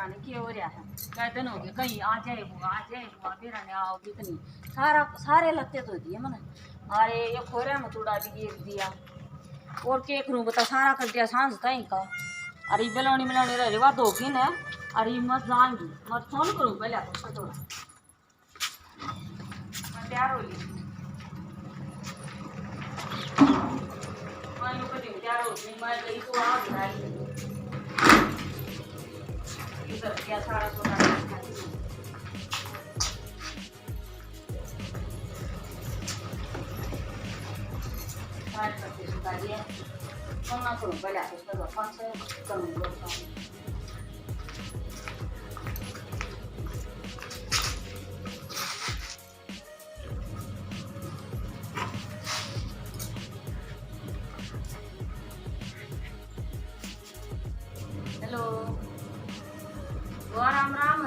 पता नहीं क्या हो रहा है। कई दिन हो गए कहीं आ जाए बुआ मेरा ने आओगी तो नहीं सारे लगते तो दिए मैंने। अरे ये खोरा में चूड़ा भी गिर दिया और के करूँ बता सारा कर दिया सांझ तई का। अरे बेलौनी मिलौनी रह रिवा दो की ने। अरे मत जाऊंगी मत फोन करूँ पहले आपको थोड़ा मैं तैयार हो ली मैं को दिन तैयार हो नहीं मैं गई तो आ गई इधर क्या सारा सोना करते सुधा दिया फोन ना करूँ पहले आपको 5 करूँगा। हेलो बुआ राम राम।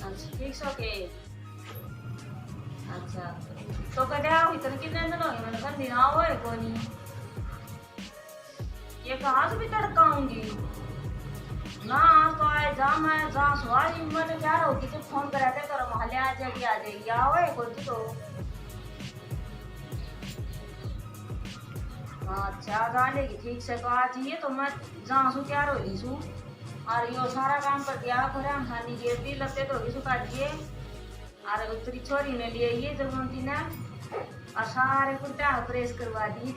अच्छा ठीक सो के अच्छा तो कदे आओ इतने कितने दिन हो गए मैंने घर दिन आओ है कोनी ये कहाँ से भी तड़काऊंगी ना तो आए जा मैं जा सवारी मैंने क्या होगी तो फोन करा थे तो मोहल्ले आ जाएगी आओ है कोई तो अच्छा गालेगी ठीक से तो आज ये तो मैं जहाँ सू क्या रोली सू और यो सारा काम कर दिया घर खानी ये दी लगते तो होगी सुखा दिए और उत्तरी छोरी ने लिए ये जगमती ने और सारे कुर्ता प्रेस करवा दी।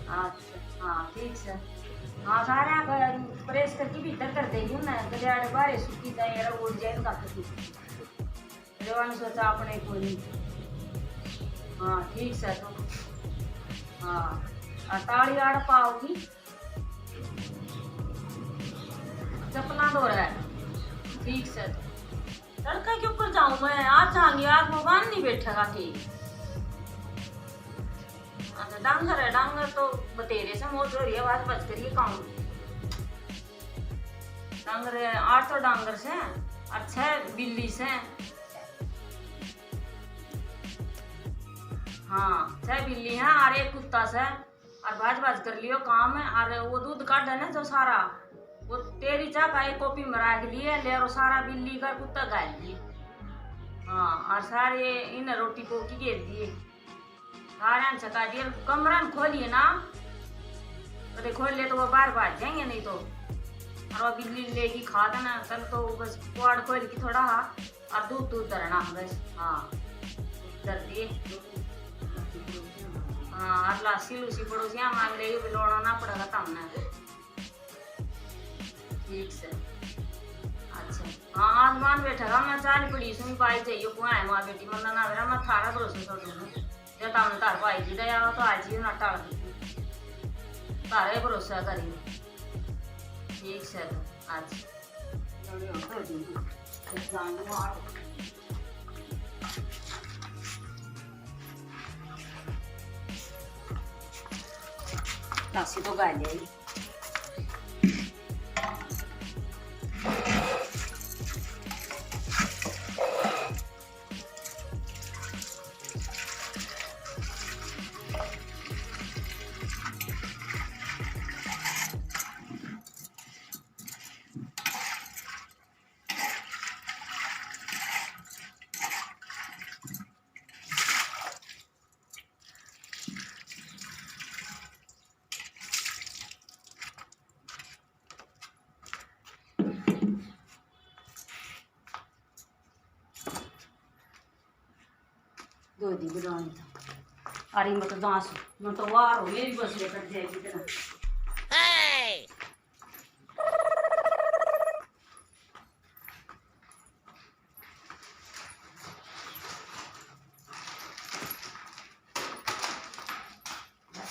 अच्छा हाँ ठीक है हाँ सारा प्रेस करके भीतर कर देगी ना गलियाड़े बारे सूखी जाए उड़ जाए का रेवान सोचा अपने को नहीं। हाँ ठीक है तो हाँ ताड़ी आड़ पाओगी चपला दो रहा है ठीक से लड़का के ऊपर जाऊं मैं आज जाऊंगी आज भगवान नहीं बैठेगा ठीक। अच्छा डांगर है डांगर तो बतेरे से मोट हो रही है आवाज बच करिए काम डांगर है 8 तो डांगर से और 6 बिल्ली से हाँ 6 बिल्ली है और 1 कुत्ता से और भाज कर लियो काम है और वो दूध काट है ना जो सारा वो तेरी चाह का एक कॉपी में रख लिए ले और सारा बिल्ली का कुत्ता गाल दिए। हाँ और सारे इन रोटी को की घेर दिए सारे चका दिए कमरा खोलिए ना अरे खोल ले तो वो बार बार जाएंगे नहीं तो और वो बिल्ली लेगी खा देना कल तो बस क्वाड खोल की थोड़ा और दूध दूध धरना बस। हाँ धर दिए हाँ और लासी लूसी पड़ोसियाँ मांग रही बिलोड़ा ना पड़ेगा तमने ठीक से। अच्छा हाँ आसमान बैठेगा मैं चाल पड़ी सुन पाई चाहिए कुआ है माँ बेटी मंदा ना मेरा मैं थारा भरोसे छोड़ दूँ जब तामने तार पाई जी दया तो आज ही ना टाल तारे भरोसा करी ठीक से। अच्छा लासी तो गा लिया दो दी बनानी था अरे मत दांस मैं तो वार हो मेरी बस लेकर जाएगी तेरा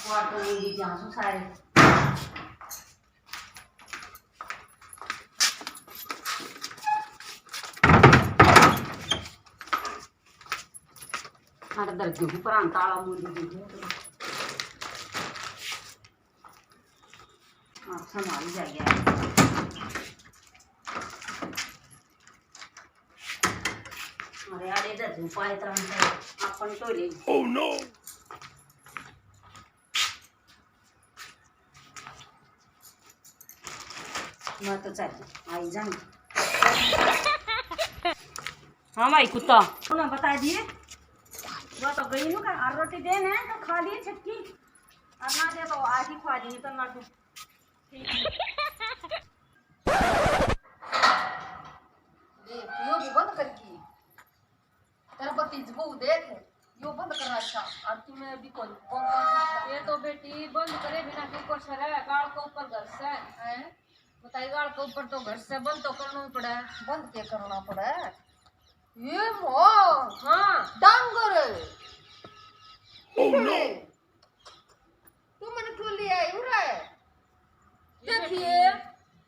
वार तो नहीं जांसू सारे अरे दर्जों की पुरान ताला मूली दीजिए आप संभाल जाइए अरे यार ये दर्जों पाए तरह अपन तो ले ओह नो मैं तो चल आई जाऊंगी। हाँ भाई कुत्ता ना बता दिए वो तो गई का और रोटी देने तो खा लिए छटकी और ना दे तो आज ही खा दी तो ना तो यो भी बंद कर की तेरा पति वो देख यो बंद करना अच्छा और तुम्हें अभी कौन कौन ये तो बेटी बंद करे बिना के ऊपर से रहे गाड़ के ऊपर घर से है बताइए गाड़ के ऊपर तो घर से बंद तो करना ही पड़ा है। बंद क्या करना पड़ा है ये मो हाँ डांगर तू मैंने क्यों लिया है उरा है देखिए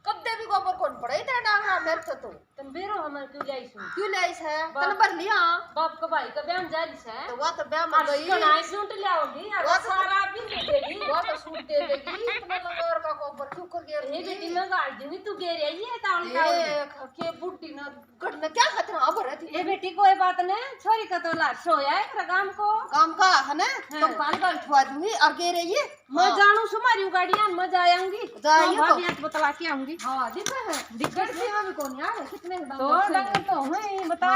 कब दे भी गोबर कौन पड़ा इतना डांगरा मेरे तो तुम बेरो हमारे क्यों लाई सुन क्यों लाई है तने पर लिया बाप का भाई का बयान जारी से तो वो तो ब्याह में गई कनाई सूट ले आओगी और वो तो- सारा भी दे देगी वो तो सूट दे देगी इतना लंगर का गोबर क्यों कर गया ये बेटी में गाड़ दूंगी तू गे रही है तावल तावल ये के बुड्ढी ना गढ़ने क्या खतरा अब रहती ये बेटी कोई बात नहीं छोरी का तो लाश सोया है तेरा काम को काम का है ना तो कान का उठवा दूंगी और कह रही है मैं जानू सुमारी गाड़ियां मजा आऊंगी जाइए तो। भाभी आज बतला के आऊंगी हाँ दिखा है दिखा में भी कौन यार कितने तो डंगर तो है बता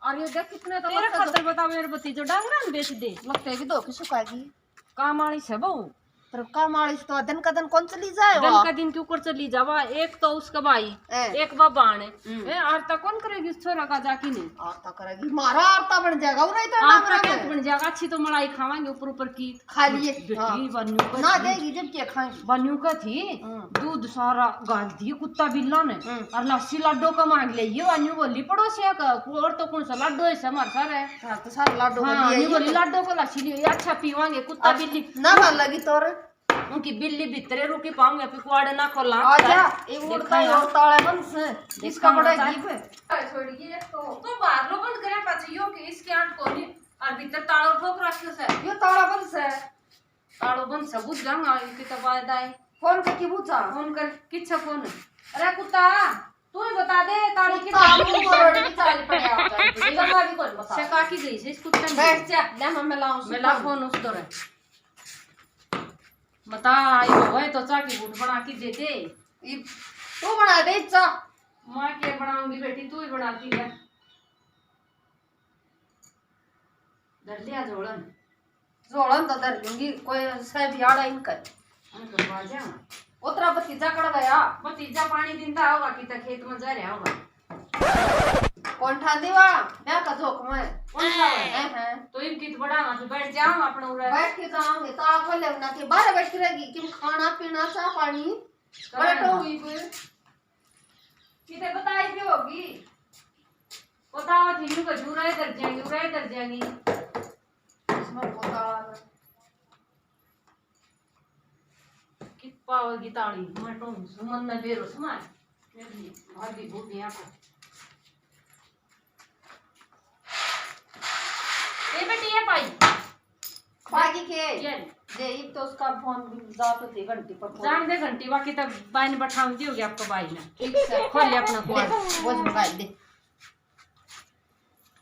और ये देख कितने तो तेरे खातर बता मेरे पति जो डंगरा बेच दे लगता है कि दो की सुखाएगी काम वाली से बहू पर काम वाली तो दिन का दिन कौन चली जाए दिन का दिन के ऊपर चली जावा एक तो उसका भाई एक बाबान है आरता कौन करेगी उस छोरा का जाकी नहीं आरता करेगी मारा आरता बन जाएगा वो नहीं तो आरता क्या बन जाएगा अच्छी तो मलाई खावांगे ऊपर ऊपर की खा लिए बेटी बनू का ना देगी जब क्या खाएंगे बनू का थी दूध सारा गाल दी कुत्ता बिल्ला ने और लस्सी लड्डू का मांग ले ये बनू बोली पड़ोसिया का और तो कौन सा लड्डू है समार सारे तो सारा लाडो हाँ बोली लड्डू का लस्सी लिए अच्छा पीवांगे कुत्ता बिल्ली ना ভাল लगी तोर उनकी बिल्ली भीतरे रुकी पाऊंगे पिकवाड़ ना खोला आजा ये उड़ता है और ताले बंद से इसका बड़ा जीप है छोड़िए तो बाहर लो बंद करे पाछियो कि इसके आंट कोनी और भीतर तालो ठोक रखियो से यो ताला बंद से तालो बंद सबूत गंगा की तबाद आए फोन कर की पूछा फोन कर किच्छा फोन अरे कुत्ता तू ही बता दे ताली की तालू रोड की चाल पड़े आ जाए गंगा भी कौन बता से काकी गई से इस कुत्ते ने बैठ जा ले मैं लाऊं मैं ला फोन उस दो रे बता आई हो तो चाकी बूट बना के दे दे तू बना दे चा मैं क्या बनाऊंगी बेटी तू ही बनाती है धर लिया जोड़न जोड़न तो दर लूंगी कोई से भी आड़ा इनका उनको बाजा उतरा भतीजा कड़ गया भतीजा पानी दिंदा होगा कि तक खेत में जा रहा होगा कौन ठा देवा मैं का जोक में कौन सा है तो इनकी तो बड़ा तो बैठ जाओ अपने उरे बैठ के जाऊंगे तो आग ले ना के बाहर बैठ के रहेगी कि खाना पीना चाह पानी बैठो हुई पे किते बताई भी होगी बताओ थी को जुराई कर जाएंगी इसमें पोता कि पावेगी ताली मैं तो सुमन में बेरो समार मेरी भाभी बूढ़ी आपको ये बेटी है भाई बाकी के ये जे एक तो उसका फोन जात होती घंटी पर फोन जान दे घंटी बाकी तक बाई ने बैठाऊंगी होगी आपका भाई ने ठीक से खोल ले अपना दे, कोड बोझ मंगाई दे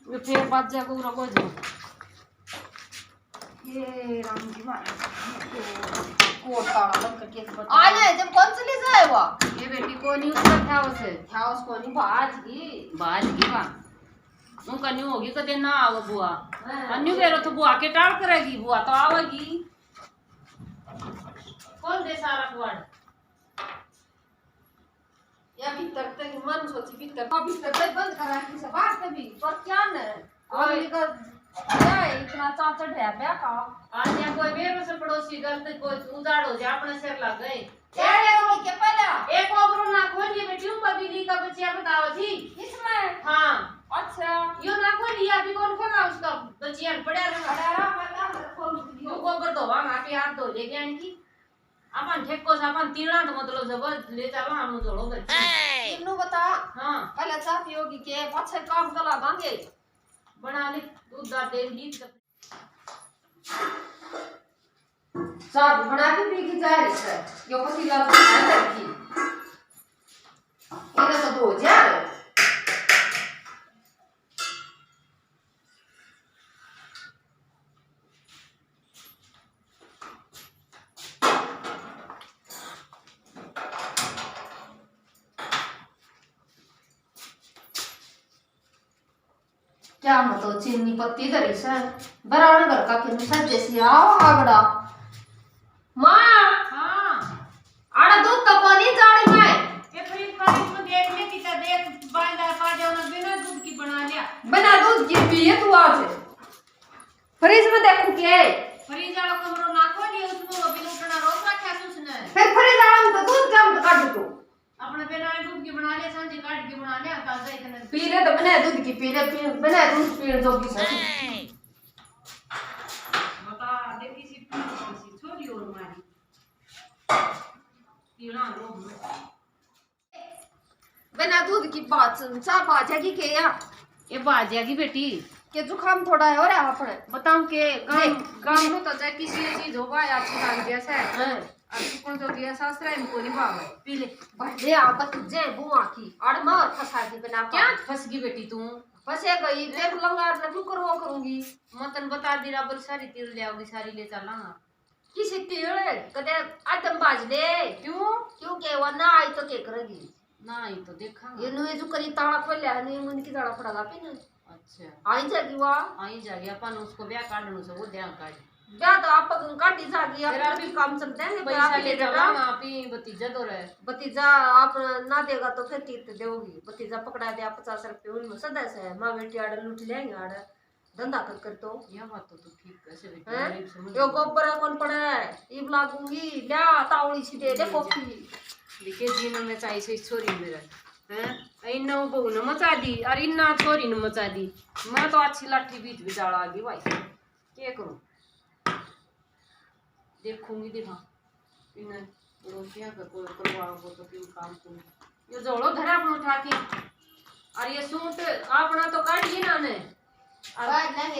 ये फिर बात जा को रखो जो ये राम जी मारा कोट ताला बंद करके बता आ जाए जब कौन चली जाए वो ये बेटी को नहीं उसका था उसे था उसको नहीं बाज की बा उनका न्यू होगी कदे ना आव बुआ अन्यू बेरो तो बुआ के टाल करेगी बुआ तो आवेगी कौन दे सारा कुआड़ या भीतर तक मन सोची भीतर तक बंद करा कि सब बात कभी पर क्या न आदमी का क्या है इतना चाचड़ है ब्याह का आज या कोई बेरो से पड़ोसी गलत कोई उजाड़ हो जा अपने सिर लग गए तेरे को के पहला एक ओबरो ना खोलिए बेटी ऊपर बिल्ली का बच्चा बताओ थी इसमें हाँ अच्छा यो ना खोलिए अभी कौन खोला उसका बच्चियां पड़ा रहा अरे मैं खोल दियो यो गोबर धोवा पे हाथ धो ले गया इनकी अपन ठेको से अपन तीड़ा तो मतलब जब ले चलो हम जोड़ो बच्चे इन्नु बता हाँ पहले चाह पियोगी के पाछे काम कला बांगे बना ले दूध दा देगी चाह बना के पी की जा रही है यो पतीला तो है लड़की इधर तो दो जा क्या मतलब चीनी पत्ती धरी से बराबर घर का किन सज्जे से आओ आगड़ा मां हाँ आड़ा दूध तो कोनी जाड़ी में ये फ्रिज में देख ले कि ता देख बांधा पा जाओ ना बिना दूध की बना लिया बिना दूध की पिए तू आज फ्रिज में देखू के फ्रिज वाला कमरो ना खोलिए उसमें वो बिन उठना रोक रखा है उसने फिर फ्रिज आम तो दूध कम काट दो अपने बिना दूध की बना लिया सांझे काट के बना लिया ताजा इतने पी ले तो बिना दूध की पी ले बिना दूध पी जो की सही बता दे किसी छोरी और मारी पीना रो बिना दूध की बात चा बाजेगी के या ये बाजिया की बेटी के जुकाम थोड़ा है और अपने बताऊं के गांव में तो चाहे किसी चीज होगा या अच्छी काम जैसा है हां अब कौन तो दिया शास्त्र है इनको नहीं भाव पी ले बड़े आप तुझे बुआ की और मार फंसा के बिना क्या फंस गई बेटी तू फंसे गई देख लंगार ना क्यों करवा करूंगी मतन बता दी रबर सारी तीर ले आओगी सारी ले चलना किसी तीर कदे आदम बाज दे क्यों के वो ना आई तो के करेगी ना ही तो देखा ये नु जो करी ताला खोल ले नहीं मन की ताला पड़ा पे ना अच्छा आई जागी वा आई जागी अपन उसको ब्याह काटने से वो ध्यान काट ब्याह तो आप काटी जागी आप भी काम चलते हैं पैसा ले जाओ आप ही भतीजा तो रहे भतीजा आप ना देगा तो फिर तीर्थ दोगी भतीजा पकड़ा दे 50 रुपये उनमें सदस्य है माँ बेटी आड़े लूट लेंगे आड़े धंधा कर तो यह बात तो ठीक कैसे बेटी समझ यो गोबर कौन पड़ा है ईब लागूंगी ल्या तावड़ी सी दे दे कॉफी लिखे जीवन में चाहिए से छोरी मेरा हैं इन्ना बहू ने मचा दी और इन्ना छोरी ने मचा दी मैं तो अच्छी लाठी बीच बिचाड़ा आ गई भाई क्या करूं देखूंगी देखा इन्हें रोटियां का कोई करवाओ तो क्यों काम तुम ये जोड़ो धरा अपना उठा के और ये सूट अपना तो काट ही ना ने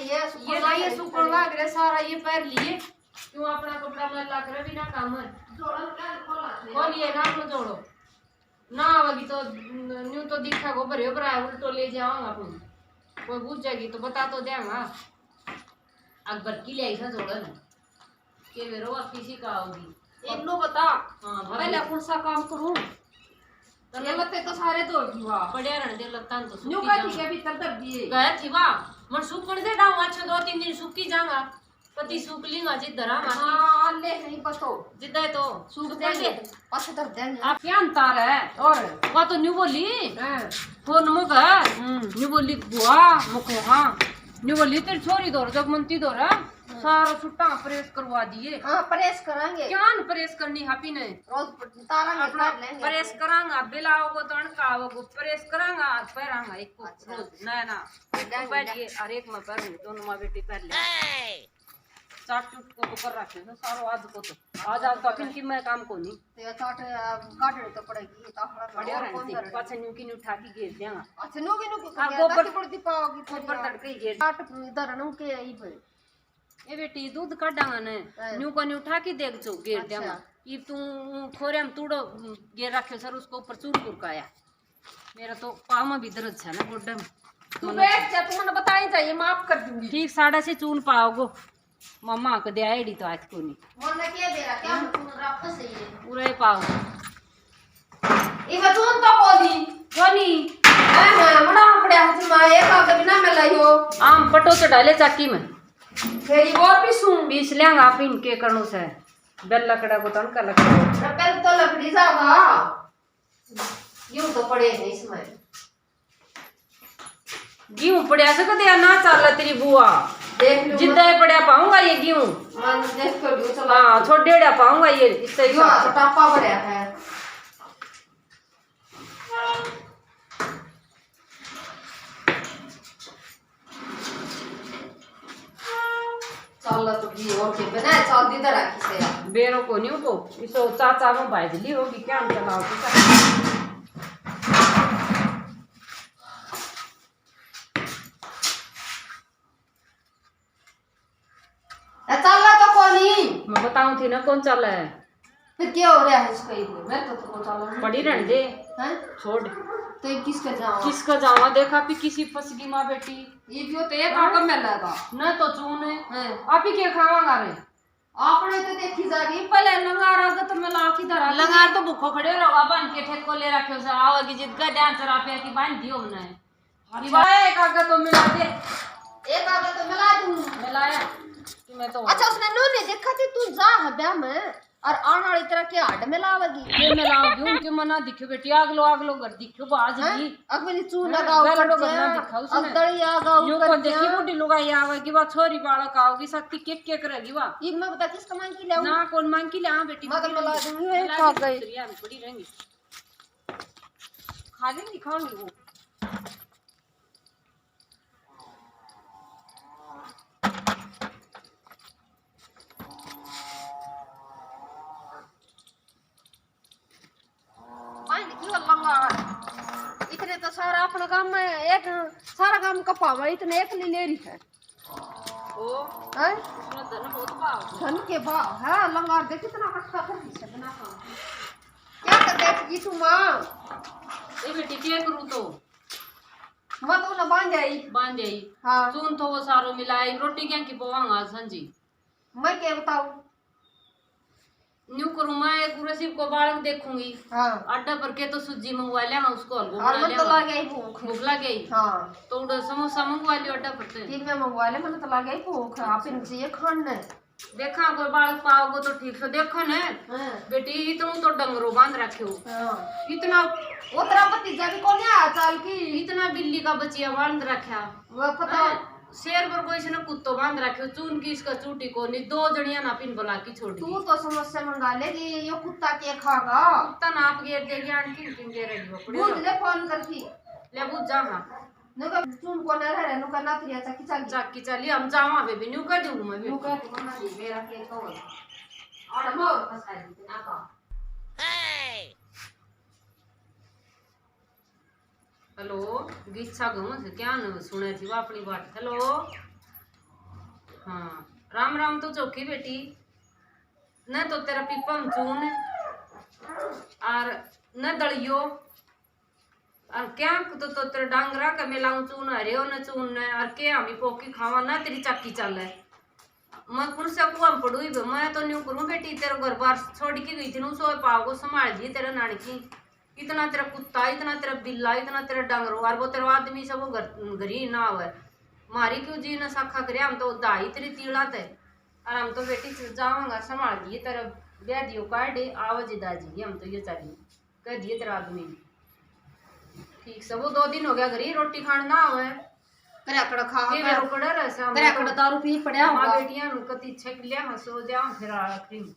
ये सुकड़ लाग रहे सारा ये पैर लिए क्यों अपना कपड़ा में लाग रहा बिना काम है खोलिए ना अपना जोड़ो ना आवेगी तो न्यू तो दिखा को भरे भरा उल्टो ले जाऊंगा अपन कोई पूछ जाएगी तो बता तो देंगा अकबर की ले ऐसा जोड़ो ना के वेरो किसी का होगी एक नो बता हां पहले कौन सा काम करूं ये लते तो सारे तो हुआ पड़िया रहने दे लगता तो न्यू का ठीक है भीतर दब दिए गए थी वाह मन सूखण दे डाऊं अच्छा 2-3 दिन सूखी जाऊंगा पति सूख लेगा जिधर हां ले नहीं पतो जिधर तो सूख देंगे पास दब देंगे आप क्या अंतर है और वो तो न्यू बोली फोन मुक न्यू बोली बुआ मुको हां न्यू बोली तेरी छोरी दौर जगमंती दौर सारा छुट्टा प्रेस करवा दिए हां प्रेस करेंगे क्या न प्रेस करनी हापी ने रोज तारांगे कर लेंगे प्रेस करांगा बिलाओगो तो अणकाओगो प्रेस करांगा और पहरांगा एक को रोज नया ना पहनिए और एक में पहनूंगी दोनों मां बेटी पहन ले चाट चुट को तो कर रखे ना सारो आज को तो आज तो फिर की मैं काम को नहीं ते चाट काटनी तो पड़ेगी ताहरा बढ़िया रहने पाछे न्यू की उठा के घेर देंगा अच्छा नो की हां गोबर पड़ती पाओगी गोबर तड़के घेर काट धरनु के आई पे ए बेटी दूध काटांगा ने न्यू को न्यू उठा के देख जो घेर देंगा ये तू खोरे हम तूड़ो घेर रखे सर उसको ऊपर चूर कुरकाया मेरा तो पाँव में भी दर्द है ना गोड्डे में तू बैठ जा तू मैंने बताई चाहिए माफ कर दूंगी ठीक 6:30 चून पाओगो मम्मा को दे आईडी तो आज को नहीं मन क्या दे रहा क्या तू रात से ही पूरे पाओ ई बतून तो कोनी हां मड़ा पड़े हाथ में एक आगे बिना में लायो आम पटो तो डाले चाकी में फेरी और भी सुन बीस लेंगा आप इनके करणों से बेल लकड़ा को तनका लकड़ा बेल तो लकड़ी जागा यूं तो पड़े हैं इसमें गेहूं पड़िया से कदे ना चल तेरी बुआ देख लो जिद्दा पड़िया पाऊंगा ये गेहूं मन देख कर दियो चला हां छोड़ेड़ा पाऊंगा ये इससे यो टापा भरया है चल तो भी और के बना चल दी तरह की से बेरो को नहीं को इसो चाचा में भाजली होगी क्या चलाओ तो चल तो कोनी मैं बताऊं थी ना कौन चला है फिर क्या हो रहा है इसका ये मैं तो चल पड़ी रहने दे हैं छोड़ तो ये किसका जाओ किसका जावा देखा भी किसी फसगी माँ बेटी ये भी होते एक आका में लगा न तो चून है हैं आप ही क्या खावांगा रे आपने तो देखी जागी पहले लंगार आगे तो मैं लाकी धरा लंगार तो भूखो खड़े रहो बन के ठेको ले रखे से आओगी जिद का ध्यान चरा पे की बांध दियो बनाए ये कागज तो मिला दे, एक आगे तो मिला दूं। मिलाया कि मैं तो अच्छा उसने नूने देखा थी तू जा हब्या में और आने वाली तरह के हाड में लावगी। ये मिलाऊंगी उनके मना दिखो बेटी, आगलो घर दिखो बाज भी अगली चू हाँ, लगाओ गलड़ो कर गलना दिया, दिखा उसने। अब दड़ी आगाओ यूं कर को दिया। देखी बुढ़ी लुगाई आवेगी वा छोरी बालक आओगी सत्ती के करेगी वा ये मैं बता किसका मांग की लाऊं? ना कौन मांग की ला बेटी मैं तो पड़ी मिला रहेंगी। दूंगी, ये मिला खा के गई। दूसरी आमी पड़ी रहेंगी, खा लेंगी खाऊंगी वो। मांग की लंगा इतने तो सारा अपना काम में एक सारा काम कपावा इतने एक ले रही है। ओ हैं? उसमें धन बहुत पाव धन के भाव है लंगा देख कितना कट्टा कर से बना काम। क्या कर देगी तू मां? ए बेटी क्या करूं तो मैं तो ना बांध आई। बांध आई हाँ चून तो वो सारो मिलाई रोटी क्या की पोवांगा संजी मैं क्या बताऊं? न्यू करूं मैं एक रसीब को बालक देखूंगी हाँ अड्डा पर के तो सूजी मंगवा लिया उसको हलवा और बना मैं तो लिया लग गई भूख। भूख लग गई हाँ तो उधर समोसा मंगवा लियो अड्डा पर से तीन में मंगवा ले मैंने तो लग गई भूख। आप इनसे ये खाने देखा कोई बालक पाओगे तो ठीक से देखो न हाँ बेटी इतना तो डंगरो बांध रखे हो हाँ इतना वो तेरा भतीजा भी कौन है चाल की? इतना बिल्ली का बचिया बांध रखा वो पता शेर पर कोई इसने कुत्तो बांध रखे चून की इसका चूटी को नहीं दो जड़ियां ना पिन बुला की छोड़ी तू तो समस्या मंगा लेगी ये कुत्ता के खागा। कुत्ता नाप गेर देगी आंटी किन गेर रही बुझ ले फोन करके ले बुझ जा हां नुका चुन को न रहे नुका ना त्रिया चकी चल जाकी चली हम जावा बेबी न्यू कर दूं मैं नुका तो मना दी मेरा के तो और मोर फसा दी ना का। हेलो गीच्छा गऊ से क्या न सुने थी वो अपनी बात। हेलो हाँ राम राम तो चौकी बेटी न तो तेरा पीपम चून और न दलियो और क्या तो तेरे डांगरा का मिलाऊं चून हरे न चून और के हमी पोकी खावा ना तेरी चाकी चल है मैं कौन से कुआं पड़ुई मैं तो न्यू करूं बेटी तेरे घर बार छोड़ के गई थी नु सो पाओ संभाल दी तेरे नानकी इतना तेरा कुत्ता इतना तेरा बिल्ला इतना तेरा डांगरो और वो तेरा आदमी सब वो घर ही ना हुआ मारी क्यों जी ना साखा करे हम तो दाई तेरी तीड़ा थे और हम तो बेटी जावांगा संभाल दिए तेरा ब्याह दियो काटे आवाज दाजी हम तो ये चाहिए कह दिए तेरा आदमी ठीक सब वो 2 दिन हो गया घरी रोटी खान ना हुआ तेरा कड़ा खा के वे रोकड़ा रसा तेरा कड़ा दारू पी पड़या मां होगा। बेटियां नु कति छक लिया हंसो जाओ फिर आखिरी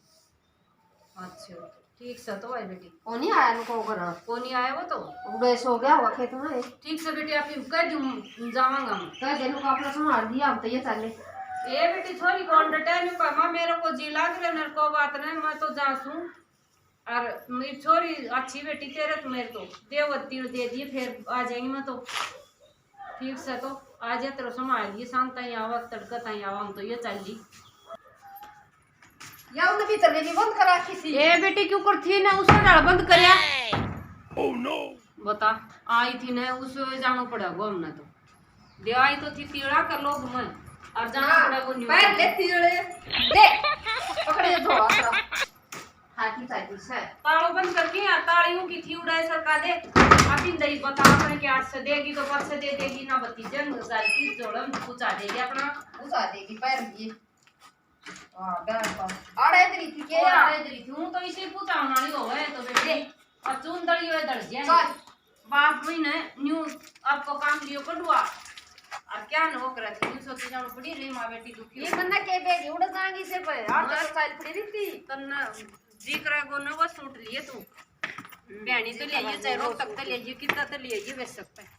अच्छा ठीक से तो भाई बेटी ओ नहीं आया नुको करा कौन नहीं आया वो तो उड़े सो गया होगा खेत में। ठीक से बेटी आप कह दूं जावांगा मैं कह दे नुका अपना संभाल दिया हम तो ये चले। ए बेटी थोड़ी कॉन्टेक्ट का मां मेरे को जी लाग रहे न को बात नहीं मैं तो जासू और मेरी छोरी अच्छी बेटी तेरे तो मेरे तो देवती दे दिए फिर आ जाएंगी मैं तो ठीक से तो आ जा तेरे संभाल दिए शांत ही आवा तड़का ही आवा हम तो ये चल दी या उन भीतर भी बंद करा किसी ए बेटी क्यों कर थी ना उसने डाल बंद करया ओह नो बता आई थी ना उसे जाना पड़ेगा हमने तो दे आई तो थी तीड़ा कर लोग मैं और जाना पड़ेगा पैर लेती दे पकड़े थोड़ा सा हाथी साथी से ताड़ो बंद करके यार ताड़ियों की थी उड़ाई सरकार दे अभी दही बता अपने के 8 से देगी तो 5 से दे देगी ना भतीजे साल की जोड़म पूछा देगी अपना उसा देगी पैर ये हां बस आड़े दरी थी के और आड़े दरी थी हूं तो इसे पूछा वाली हो है तो बेटे और चून दड़ी हुए दड़ जाए बाप भी ने न्यू आपको काम लियो कड़वा और क्या न हो कर थी सोचे जानो पड़ी रे मां बेटी दुखी ये बंदा के बेगी उड़ जाएंगी से पे 8 साल पड़ी थी तन्ना जिक्र को न वो सूट लिए तू बहनी तो ले चाहे रोक तक तो ले कितना तो ले बेच सकता है।